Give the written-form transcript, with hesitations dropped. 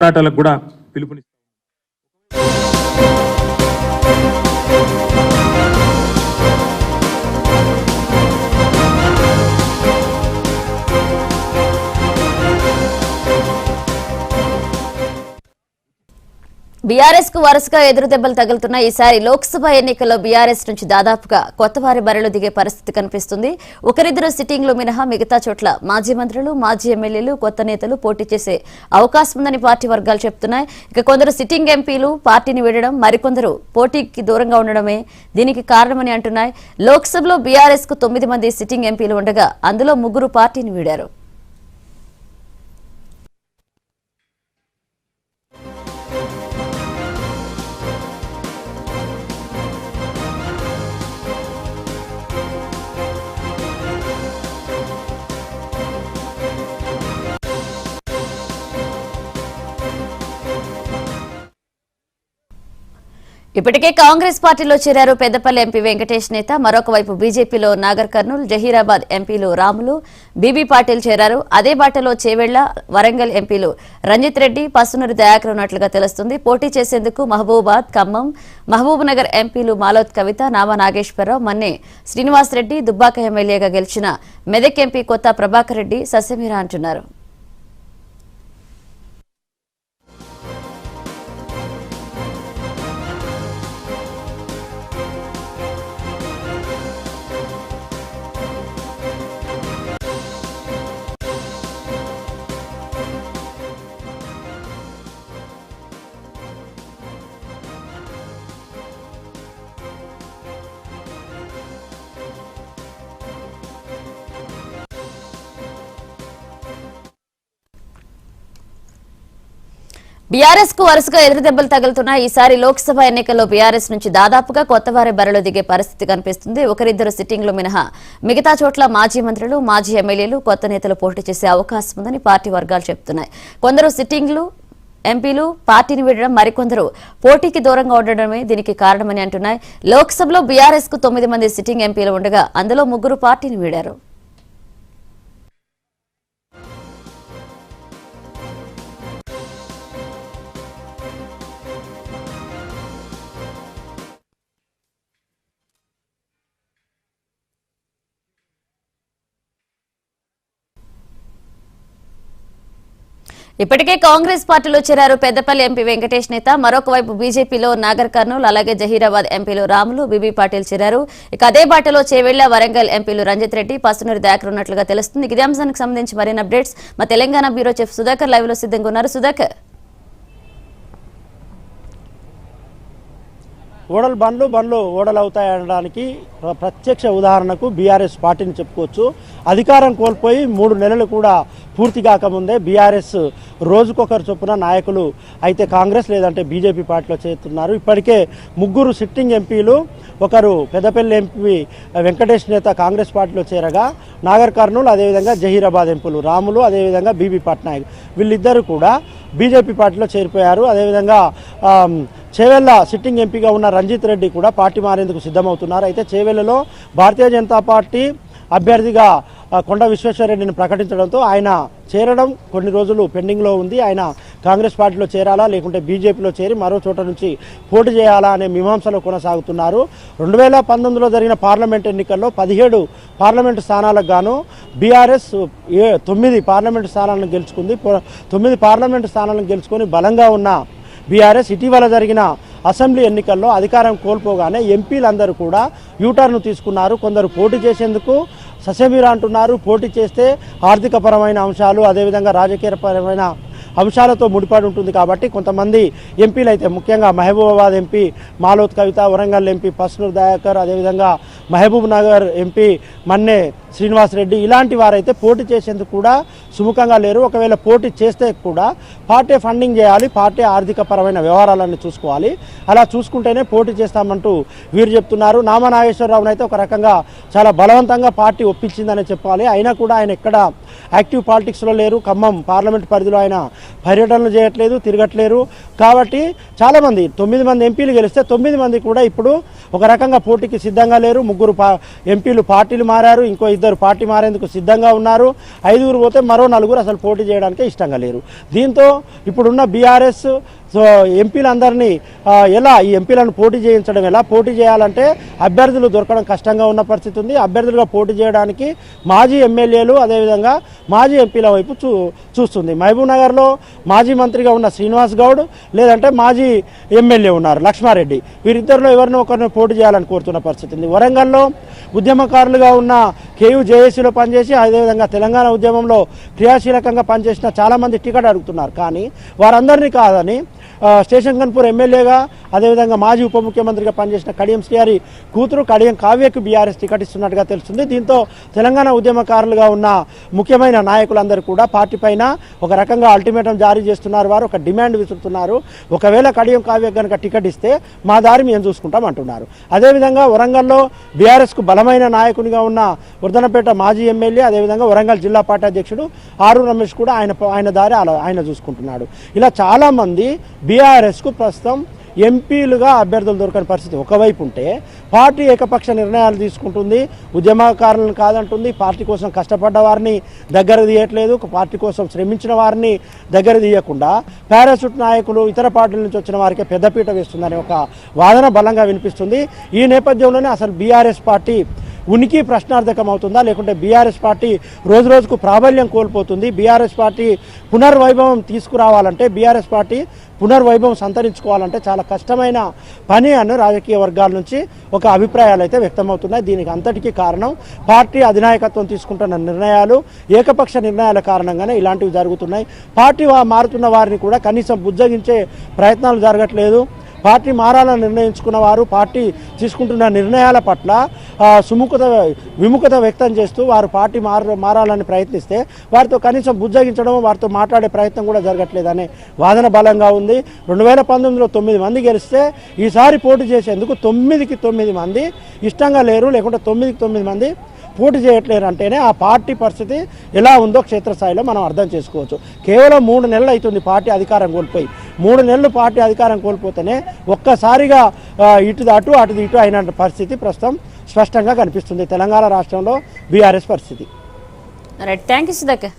కొట్లాటలకు కూడా పిలుపునిస్తారు. బీఆర్ఎస్ కు వరుసగా ఎదురు దెబ్బలు తగులుతున్న ఈసారి లోక్సభ ఎన్నికల్లో బీఆర్ఎస్ నుంచి దాదాపుగా కొత్తవారి బరిలో దిగే పరిస్థితి కనిపిస్తుంది. ఒకరిద్దరు సిట్టింగ్లు మినహా మిగతా చోట్ల మాజీ మంత్రులు, మాజీ ఎమ్మెల్యేలు, కొత్త నేతలు పోటీ చేసే అవకాశం ఉందని పార్టీ వర్గాలు చెబుతున్నాయి. ఇక కొందరు సిట్టింగ్ ఎంపీలు పార్టీని వీడడం, మరికొందరు పోటీకి దూరంగా ఉండడమే దీనికి కారణమని అంటున్నాయి. లోక్సభలో బీఆర్ఎస్ కు 9 మంది సిట్టింగ్ ఎంపీలు ఉండగా అందులో 3 పార్టీని వీడారు. ఇప్పటికే కాంగ్రెస్ పార్టీలో చేరారు పెద్దపల్లి ఎంపీ వెంకటేష్ నేత. మరొక వైపు బీజేపీలో నాగర్ కర్నూల్, జహీరాబాద్ ఎంపీలు రాములు, బీబీ పాటిల్ చేరారు. అదే బాటలో చేవెళ్ల, వరంగల్ ఎంపీలు రంజిత్ రెడ్డి, పసునూరి దయాకర్ ఉన్నట్లుగా తెలుస్తుంది. పోటీ చేసేందుకు మహబూబాద్, ఖమ్మం, మహబూబ్ నగర్ ఎంపీలు మాలోత్ కవిత, నామా నాగేశ్వరరావు, మన్నే శ్రీనివాసరెడ్డి, దుబ్బాక ఎమ్మెల్యేగా గెలిచిన మెదక్ ఎంపీ కొత్త ప్రభాకర్ రెడ్డి సస్యమీరా అంటున్నారు. బీఆర్ఎస్ కు వరుసగా ఎదురు దెబ్బలు తగులుతున్న ఈసారి లోక్సభ ఎన్నికల్లో బీఆర్ఎస్ నుంచి దాదాపుగా కొత్తవారి బరిలో దిగే పరిస్థితి కనిపిస్తుంది. ఒకరిద్దరు సిట్టింగ్లు మినహా మిగతా చోట్ల మాజీ మంత్రులు, మాజీ ఎమ్మెల్యేలు, కొత్త నేతలు పోటీ చేసే అవకాశం ఉందని పార్టీ వర్గాలు చెబుతున్నాయి. కొందరు సిట్టింగ్లు ఎంపీలు పార్టీని వీడడం, మరికొందరు పోటీకి దూరంగా ఉండడమే దీనికి కారణమని అంటున్నాయి. లోక్సభలో బీఆర్ఎస్ కు 9 మంది సిట్టింగ్ ఎంపీలు ఉండగా అందులో 3 పార్టీని వీడారు. ఇప్పటికే కాంగ్రెస్ పార్టీలో చేరారు పెద్దపల్లి ఎంపీ వెంకటేష్ నేత. మరొక వైపు బీజేపీలో నాగర్ కర్నూల్, అలాగే జహీరాబాద్ ఎంపీలు రాములు, బీబీ పాటిల్ చేరారు. ఇక అదే బాటలో చేవెళ్ల, వరంగల్ ఎంపీలు రంజిత్ రెడ్డి, పసునూరి దయాకర్ ఉన్నట్లుగా తెలుస్తుంది. ఇదే అంశానికి సంబంధించి మరిన్ని అప్డేట్స్ మా Telangana bureau chief Sudhakar live లో సిద్ధంగా ఉన్నారు. సుధాకర్, ఓడలు బండ్లు ఓడలు అవుతాయి అనడానికి ప్రత్యక్ష ఉదాహరణకు బీఆర్ఎస్ పార్టీని చెప్పుకోవచ్చు. అధికారం కోల్పోయి 3 నెలలు కూడా పూర్తి కాకముందే బీఆర్ఎస్ రోజుకొకరు చొప్పున నాయకులు అయితే కాంగ్రెస్ లేదంటే బీజేపీ పార్టీలో చేరుతున్నారు. ఇప్పటికే 3 సిట్టింగ్ ఎంపీలు, ఒకరు పెద్దపల్లి ఎంపీ వెంకటేష్ నేత కాంగ్రెస్ పార్టీలో చేరగా, నాగర్ కర్నూల్, అదేవిధంగా జహీరాబాద్ ఎంపీలు రాములు, అదేవిధంగా బీబీ పట్నాయక్ వీళ్ళిద్దరూ కూడా బీజేపీ పార్టీలో చేరిపోయారు. అదేవిధంగా చేవెళ్ల సిట్టింగ్ ఎంపీగా ఉన్న రంజిత్ రెడ్డి కూడా పార్టీ మారేందుకు సిద్ధమవుతున్నారు. అయితే చేవెళ్లలో భారతీయ జనతా పార్టీ అభ్యర్థిగా కొండ విశ్వేశ్వరరెడ్డిని ప్రకటించడంతో ఆయన చేరడం కొన్ని రోజులు పెండింగ్లో ఉంది. ఆయన కాంగ్రెస్ పార్టీలో చేరాలా లేకుంటే బీజేపీలో చేరి మరో చోట నుంచి పోటీ చేయాలా అనే మీమాంసలో కొనసాగుతున్నారు. 2019లో జరిగిన పార్లమెంట్ ఎన్నికల్లో 17 పార్లమెంటు స్థానాలకు గాను బీఆర్ఎస్ 9 పార్లమెంటు స్థానాలను గెలుచుకుంది. 9 పార్లమెంటు స్థానాలను గెలుచుకొని బలంగా ఉన్న బీఆర్ఎస్ ఇటీవల జరిగిన అసెంబ్లీ ఎన్నికల్లో అధికారం కోల్పోగానే ఎంపీలందరూ కూడా యూటర్ను తీసుకున్నారు. కొందరు పోటీ చేసేందుకు ససేమిరా అంటున్నారు. పోటీ చేస్తే ఆర్థికపరమైన అంశాలు, అదేవిధంగా రాజకీయపరమైన అంశాలతో ముడిపడి ఉంటుంది కాబట్టి కొంతమంది ఎంపీలు అయితే ముఖ్యంగా మహబూబాబాద్ ఎంపీ మాలోత్ కవిత, వరంగల్ ఎంపీ పసునూరి దయాకర్, అదేవిధంగా మహబూబ్ నగర్ ఎంపీ మన్నే శ్రీనివాసరెడ్డి ఇలాంటి వారైతే పోటీ చేసేందుకు కూడా సుముఖంగా లేరు. ఒకవేళ పోటీ చేస్తే కూడా పార్టీ ఫండింగ్ చేయాలి, పార్టీ ఆర్థిక పరమైన వ్యవహారాలన్నీ చూసుకోవాలి. అలా చూసుకుంటేనే పోటీ చేస్తామంటూ వీరు చెప్తున్నారు. నామా నాగేశ్వరరావును అయితే ఒక రకంగా చాలా బలవంతంగా పార్టీ ఒప్పించిందని చెప్పాలి. అయినా కూడా ఆయన ఎక్కడ యాక్టివ్ పాలిటిక్స్లో లేరు. ఖమ్మం పార్లమెంట్ పరిధిలో ఆయన పర్యటనలు చేయట్లేదు, తిరగట్లేరు. కాబట్టి చాలామంది 9 మంది ఎంపీలు గెలిస్తే 9 మంది కూడా ఇప్పుడు ఒక రకంగా పోటీకి సిద్ధంగా లేరు. 3 ఎంపీలు పార్టీలు మారారు. ఇంకో ఇద్దరు పార్టీ మారేందుకు సిద్ధంగా ఉన్నారు. 5 పోతే మరో 4 అసలు పోటీ చేయడానికి ఇష్టంగా లేరు. దీంతో ఇప్పుడున్న బీఆర్ఎస్ ఎంపీలందరినీ ఎలా ఈ ఎంపీలను పోటీ చేయించడం, ఎలా పోటీ చేయాలంటే అభ్యర్థులు దొరకడం కష్టంగా ఉన్న పరిస్థితి ఉంది. అభ్యర్థులుగా పోటీ చేయడానికి మాజీ ఎమ్మెల్యేలు అదేవిధంగా మాజీ ఎంపీల వైపు చూస్తుంది. మహబూబ్ నగర్లో మాజీ మంత్రిగా ఉన్న శ్రీనివాస్ గౌడ్ లేదంటే మాజీ ఎమ్మెల్యే ఉన్నారు లక్ష్మారెడ్డి, వీరిద్దరిలో ఎవరినో ఒకరిని పోటీ చేయాలని కోరుతున్న పరిస్థితి ఉంది. వరంగల్లో ఉద్యమకారులుగా ఉన్న కేయూ జేఏసీలో పనిచేసి అదేవిధంగా తెలంగాణ ఉద్యమంలో క్రియాశీలకంగా పనిచేసిన చాలామంది టికెట్ అడుగుతున్నారు. కానీ వారందరినీ కాదని స్టేషన్ గన్పూర్ ఎమ్మెల్యేగా అదేవిధంగా మాజీ ఉప ముఖ్యమంత్రిగా పనిచేసిన కడియం శ్రీహరి కూతురు కడియం కావ్యకు బీఆర్ఎస్ టికెట్ ఇస్తున్నట్టుగా తెలుస్తుంది. దీంతో తెలంగాణ ఉద్యమకారులుగా ఉన్న ముఖ్యమైన నాయకులందరూ కూడా పార్టీ పైన ఒక రకంగా అల్టిమేటం జారీ చేస్తున్నారు. వారు ఒక డిమాండ్ విసురుతున్నారు. ఒకవేళ కడియం కావ్య కనుక టికెట్ ఇస్తే మా దారి మేము చూసుకుంటాం అంటున్నారు. అదేవిధంగా వరంగల్లో బీఆర్ఎస్కు బలమైన నాయకునిగా ఉన్న వర్ధనపేట మాజీ ఎమ్మెల్యే అదేవిధంగా వరంగల్ జిల్లా పార్టీ అధ్యక్షుడు ఆరు రమేష్ కూడా ఆయన దారి ఆయన చూసుకుంటున్నాడు. ఇలా చాలామంది బీఆర్ఎస్కు ప్రస్తుతం ఎంపీలుగా అభ్యర్థులు దొరకని పరిస్థితి ఒకవైపు ఉంటే పార్టీ ఏకపక్ష నిర్ణయాలు తీసుకుంటుంది. ఉద్యమకారులను కాదంటుంది. పార్టీ కోసం కష్టపడ్డ వారిని దగ్గర తీయట్లేదు. పార్టీ కోసం శ్రమించిన వారిని దగ్గర తీయకుండా పారాషూట్ నాయకులు ఇతర పార్టీల నుంచి వచ్చిన వారికి పెద్దపీట వేస్తుందనే ఒక వాదన బలంగా వినిపిస్తుంది. ఈ నేపథ్యంలోనే అసలు బీఆర్ఎస్ పార్టీ ఉనికి ప్రశ్నార్థకం అవుతుందా, లేకుంటే బీఆర్ఎస్ పార్టీ రోజు రోజుకు ప్రాబల్యం కోల్పోతుంది? బీఆర్ఎస్ పార్టీ పునర్వైభవం తీసుకురావాలంటే, బీఆర్ఎస్ పార్టీ పునర్వైభవం సంతరించుకోవాలంటే చాలా కష్టమైన పని అని రాజకీయ వర్గాల నుంచి ఒక అభిప్రాయాలు అయితే వ్యక్తమవుతున్నాయి. దీనికి అంతటికీ కారణం పార్టీ అధినాయకత్వం తీసుకుంటున్న నిర్ణయాలు, ఏకపక్ష నిర్ణయాల కారణంగానే ఇలాంటివి జరుగుతున్నాయి. పార్టీ మారుతున్న వారిని కూడా కనీసం బుజ్జగించే ప్రయత్నాలు జరగట్లేదు. పార్టీ మారాలని నిర్ణయించుకున్న వారు పార్టీ తీసుకుంటున్న నిర్ణయాల పట్ల విముఖత వ్యక్తం చేస్తూ వారు పార్టీ మారాలని ప్రయత్నిస్తే వారితో కనీసం బుజ్జగించడం, వారితో మాట్లాడే ప్రయత్నం కూడా జరగట్లేదనే వాదన బలంగా ఉంది. 2019లో 9 మంది గెలిస్తే ఈసారి పోటీ చేసేందుకు 9కి 9 మంది ఇష్టంగా లేరు, లేకుంటే 9కి 9 మంది పోటీ చేయట్లేరు అంటేనే ఆ పార్టీ పరిస్థితి ఎలా ఉందో క్షేత్రస్థాయిలో మనం అర్థం చేసుకోవచ్చు. కేవలం 3 నెలలు అవుతుంది పార్టీ అధికారం కోల్పోయి. 3 నెలలు పార్టీ అధికారం కోల్పోతేనే ఒక్కసారిగా ఇటు అటు ఇటు అయిన పరిస్థితి ప్రస్తుతం స్పష్టంగా కనిపిస్తుంది తెలంగాణ రాష్ట్రంలో బీఆర్ఎస్ పరిస్థితి. Right, thank you Sudhakar.